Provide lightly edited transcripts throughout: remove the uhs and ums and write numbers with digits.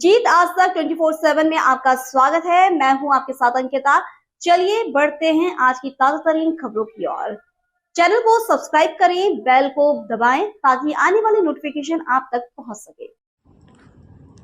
जीत आज तक 24/7 में आपका स्वागत है। मैं हूं आपके साथ अंकिता। चलिए बढ़ते हैं आज की ताजा तरीन खबरों की ओर। चैनल को सब्सक्राइब करें, बेल को दबाएं ताकि आने वाली नोटिफिकेशन आप तक पहुंच सके।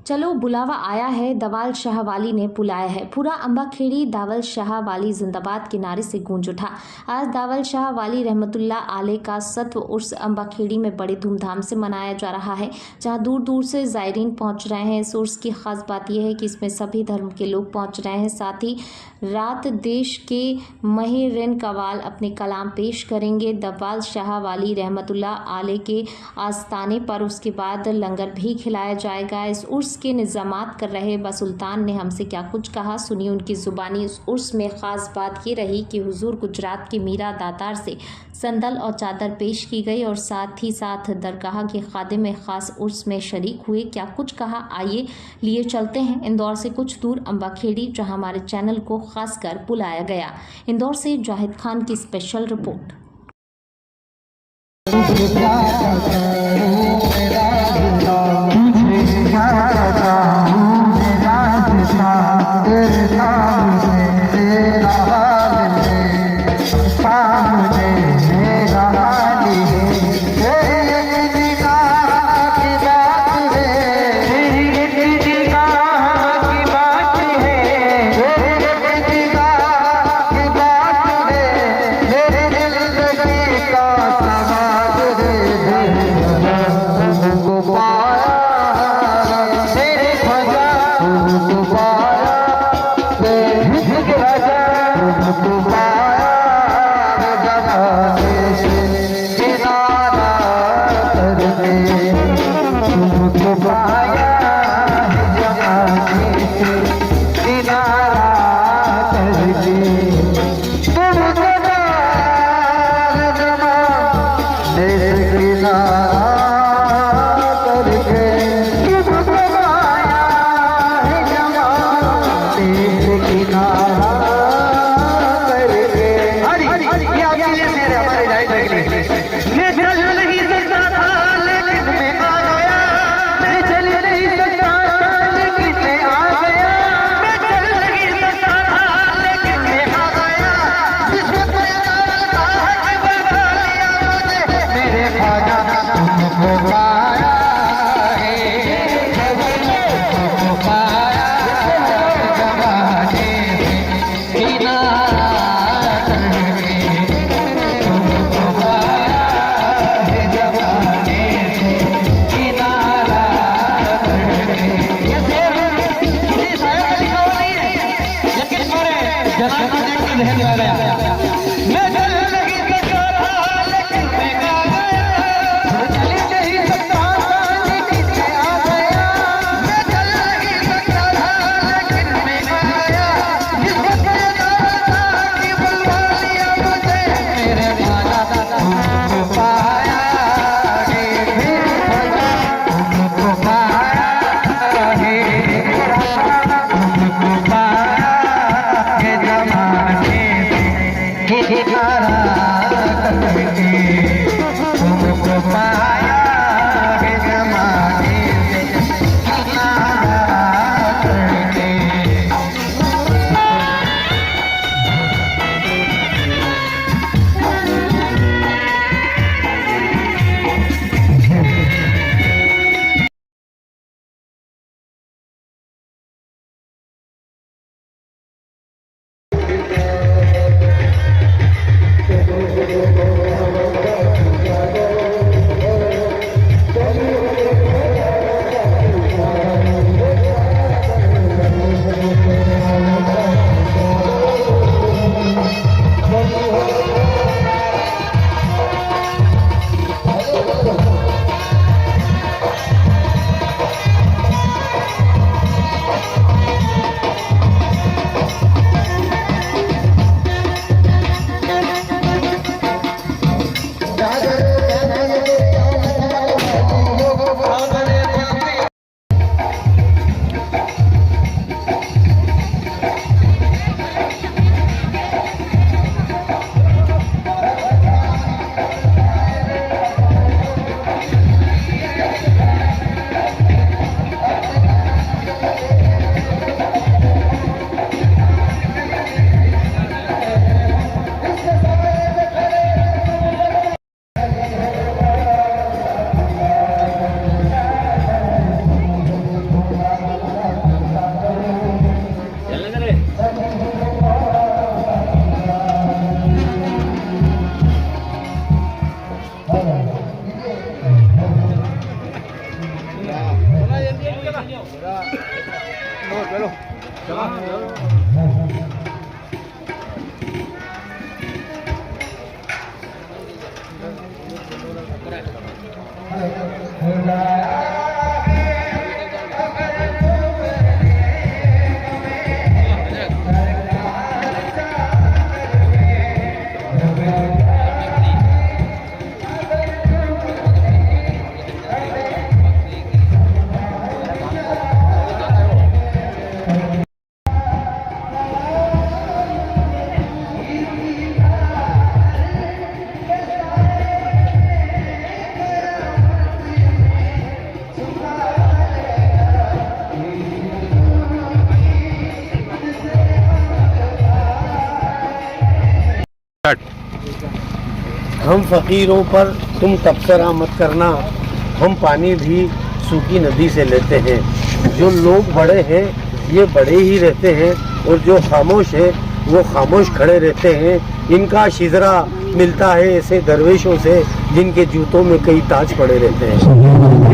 चलो बुलावा आया है, दावल शाह वाली ने बुलाया है। पूरा अम्बाखेड़ी दावल शाह वाली जिंदाबाद के नारे से गूंज उठा। आज दावल शाह वाली रहमतुल्लाह आले का सत्व उर्स अम्बाखेड़ी में बड़े धूमधाम से मनाया जा रहा है, जहां दूर दूर से ज़ायरीन पहुंच रहे हैं। इस उर्स की खास बात यह है कि इसमें सभी धर्म के लोग पहुंच रहे हैं। साथ ही रात देश के महिरिन कवाल अपने कलाम पेश करेंगे दावल शाह वाली रहमतुल्लाह आले के आस्थाने पर। उसके बाद लंगर भी खिलाया जाएगा। इस उर्स के निज़ामात कर रहे बसुल्तान ने हमसे क्या कुछ कहा, सुनिए उनकी ज़ुबानी। इस उर्स में ख़ास बात ये रही कि हुजूर गुजरात की मीरा दातार से संदल और चादर पेश की गई और साथ ही साथ दरगाह के खादिम ख़ास उर्स में शरीक हुए। क्या कुछ कहा, आइए लिए चलते हैं इंदौर से कुछ दूर अम्बाखेड़ी, जहां हमारे चैनल को खासकर बुलाया गया। इंदौर से जाहिद खान की स्पेशल रिपोर्ट। हम फकीरों पर तुम तबसरा मत करना, हम पानी भी सूखी नदी से लेते हैं। जो लोग बड़े हैं ये बड़े ही रहते हैं और जो खामोश है वो खामोश खड़े रहते हैं। इनका शिजरा मिलता है ऐसे दरवेशों से जिनके जूतों में कई ताज पड़े रहते हैं।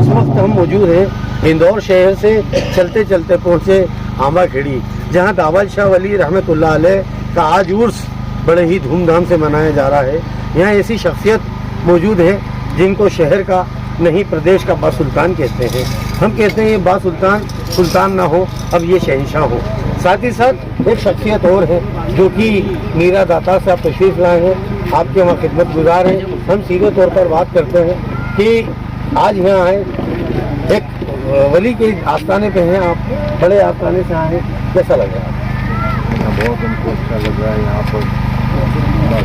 इस वक्त हम मौजूद हैं इंदौर शहर से चलते चलते पहुँचे आंबा खेड़ी, जहाँ दावल शाह वली रहमतुल्लाह अलैह का आज उर्स बड़े ही धूमधाम से मनाया जा रहा है। यहाँ ऐसी शख्सियत मौजूद है जिनको शहर का नहीं प्रदेश का बासुल्तान कहते हैं। हम कहते हैं ये बासुल्तान सुल्तान ना हो, अब ये शहंशाह हो। साथ ही साथ एक शख्सियत और है जो कि मीरा दाता से आप तशरीफ़ लाए हैं, आपके वहाँ खिदमत गुजार हैं। हम सीधे तौर पर बात करते हैं कि आज यहाँ आए एक वली के आस्थाने पे हैं आप, बड़े आस्थाने से आए हैं, कैसा लग रहा है? बहुत हमको अच्छा लग रहा है। यहाँ पर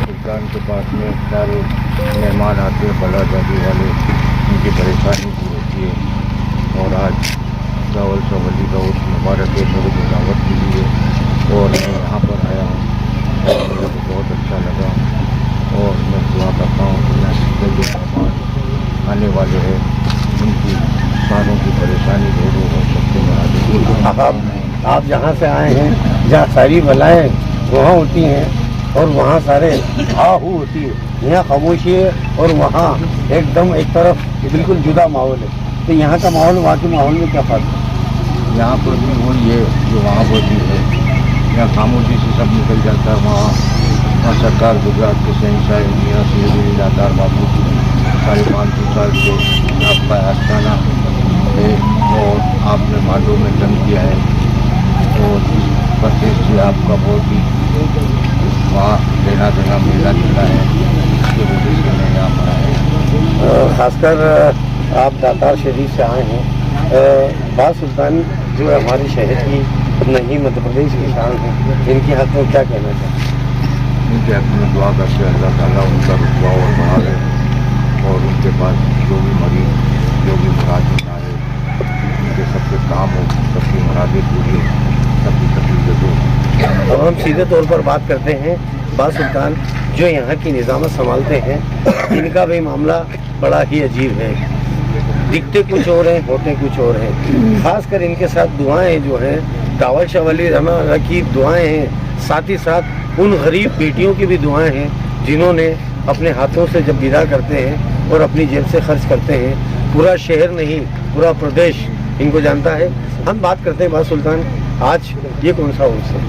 सुल्तान के पास में सारे मेहमान आते हैं, बला दादी वाले, उनकी परेशानी दूर होती है। और आज दावल शाह वली का उर्स मुबारक है, मेरे को दावत के लिए और मैं यहाँ पर आया हूँ, मुझे बहुत अच्छा लगा। और मैं दुआ करता हूँ कि यहाँ जितने जो मेहमान आने वाले हैं उनकी सारों की परेशानी दूर हो सकते हैं। आप जहाँ से आए हैं, जहाँ सारी बलाएँ वहाँ होती हैं और वहाँ सारे आहू होती है, यहाँ खामोशी है और वहाँ एकदम एक तरफ बिल्कुल जुदा माहौल है। तो यहाँ का माहौल वहाँ के माहौल में क्या फ़र्क है? यहाँ पर भी वही है जो वहाँ पर भी है। यहाँ खामोशी से सब निकल जाता है। वहाँ सरकार गुजरात के शहंशाह मियां सैयद दातार बाबू की 550 साल से आपका आस्थाना है और आपने माडो में जन्म किया है और इस प्रदेश से आपका बहुत ही वहाँ लेना देना मिला जुला है, इसके वजह से मैं यहाँ पर आया। ख़ासकर आप दातार शरीफ से आए हैं, बासुल्तान जो है हमारे शहर की नहीं मध्य प्रदेश की शान है, इनके हक़ में क्या कहना चाहते हैं? उनके हक़ में दुआ करते अल्लाह ताला उनका रुतबा और बढ़ावे और उनके पास जो भी मरीज जो भी मुरादें आए उनके सबके काम हो, सबकी मुरादें पूरी हो, सबकी तकलीफें दूर। अब हम सीधे तौर पर बात करते हैं बासुल्तान जो यहाँ की निज़ामत संभालते हैं, इनका भी मामला बड़ा ही अजीब है। दिखते कुछ और हैं, होते कुछ और हैं। खासकर इनके साथ दुआएं जो हैं, दावल शाह वली रहमतुल्लाह की दुआएं हैं, साथ ही साथ उन गरीब बेटियों की भी दुआएं हैं जिन्होंने अपने हाथों से जब विदा करते हैं और अपनी जेब से खर्च करते हैं। पूरा शहर नहीं, पूरा प्रदेश इनको जानता है। हम बात करते हैं बासुल्तान, आज ये कौन सा उर्स है?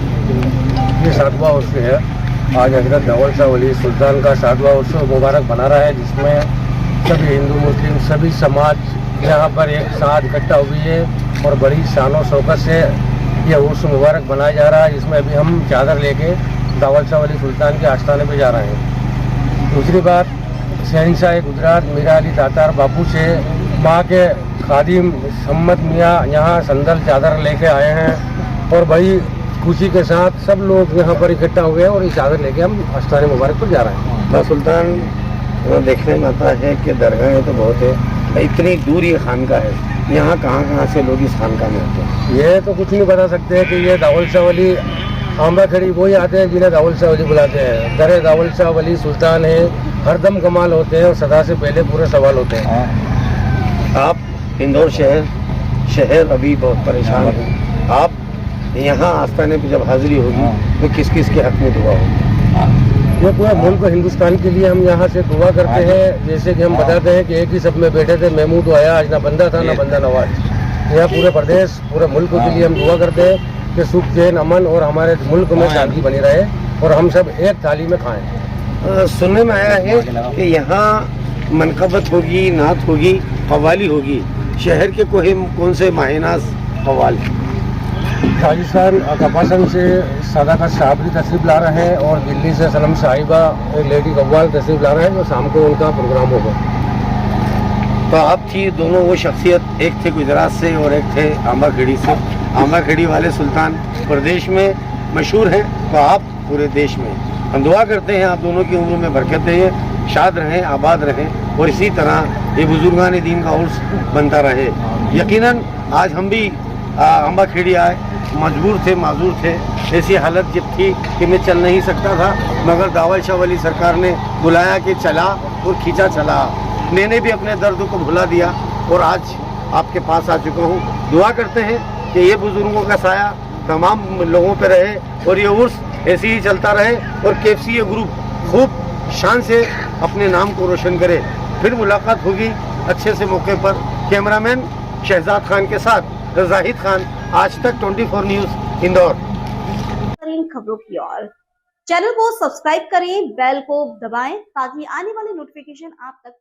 ये 7वां उर्स है। आज हजरत दावल शाह वली सुल्तान का 7वां उर्स मुबारक बना रहा है, जिसमें सभी हिंदू मुस्लिम सभी समाज यहाँ पर एक साथ इकट्ठा हुई है और बड़ी शानो शौकत से ये उर्स मुबारक बनाया जा रहा है, जिसमें अभी हम चादर लेके दावल शाह वली सुल्तान के आस्थाने पे जा रहे हैं। दूसरी बात, शहंशाह गुजरात मीरा अली दातार बापू से माँ के खादिम सम्मत मियाँ यहाँ संदल चादर लेके आए हैं और बड़ी खुशी के साथ सब लोग यहाँ पर इकट्ठा हुए हैं और ये चादर लेके हम आस्थाने मुबारक पर जा रहे हैं। बासुल्तान देखने में आता है कि दरगाहें तो बहुत है, इतनी दूर ये खानका है, यहाँ कहाँ से लोग इस खानका में आते हैं? ये तो कुछ नहीं बता सकते हैं कि ये दावल शाह वली आंबा खड़ी वही आते हैं जिन्हें दावल शाह वली बुलाते हैं। दर दावल शाह वली सुल्तान है, हरदम कमाल होते हैं और सदा से पहले पूरे सवाल होते हैं। आप इंदौर शहर अभी बहुत परेशान है, आप यहाँ आस्थाने पे जब हाजिरी होगी तो किस किस के हक में दुआ होगी? ये पूरा मुल्क हिंदुस्तान के लिए हम यहाँ से दुआ करते हैं। जैसे कि हम बताते हैं कि एक ही सब में बैठे थे, महमूद आया आज ना बंदा था ना बंदा नवाज। यह पूरे प्रदेश पूरे मुल्क के लिए हम दुआ करते हैं कि सुख चैन अमन और हमारे मुल्क में शांति बनी रहे और हम सब एक थाली में खाएं। सुनने में आया है कि यहाँ मनकबत होगी, नात होगी, कव्वाली होगी। शहर के कौन से माहिनाज कव्वाल? राजस्थान कपासन से सदाकत साहब तशरीफ ला रहे हैं और दिल्ली से सनम साहिबा एक लेडी कव्वाल तशरीफ ला रहे हैं, जो शाम को उनका प्रोग्राम होगा। तो आप थी दोनों वो शख्सियत, एक थे गुजरात से और एक थे आंबाखेड़ी से। आंबाखेड़ी वाले सुल्तान प्रदेश में मशहूर हैं, तो आप पूरे देश में। हम दुआ करते हैं आप दोनों की उम्र में बरकत है, शाद रहें, आबाद रहें और इसी तरह ये बुजुर्गान दीन का उर्स बनता रहे। यकीनन आज हम भी आंबाखेड़ी आए, मजबूर थे, माजूर थे। ऐसी हालत जब थी कि मैं चल नहीं सकता था, मगर दावल शाह वली सरकार ने बुलाया कि चला और खींचा चला। मैंने भी अपने दर्द को भुला दिया और आज आपके पास आ चुका हूँ। दुआ करते हैं कि ये बुजुर्गों का साया तमाम लोगों पे रहे और ये उर्स ऐसे ही चलता रहे और KFC ये ग्रुप खूब शान से अपने नाम को रोशन करे। फिर मुलाकात होगी अच्छे से मौके पर। कैमरामैन शहजाद खान के साथ जाहिद खान, आज तक 24 न्यूज़, इंदौर। खबरों की ओर चैनल को सब्सक्राइब करें, बेल को दबाएं ताकि आने वाली नोटिफिकेशन आप तक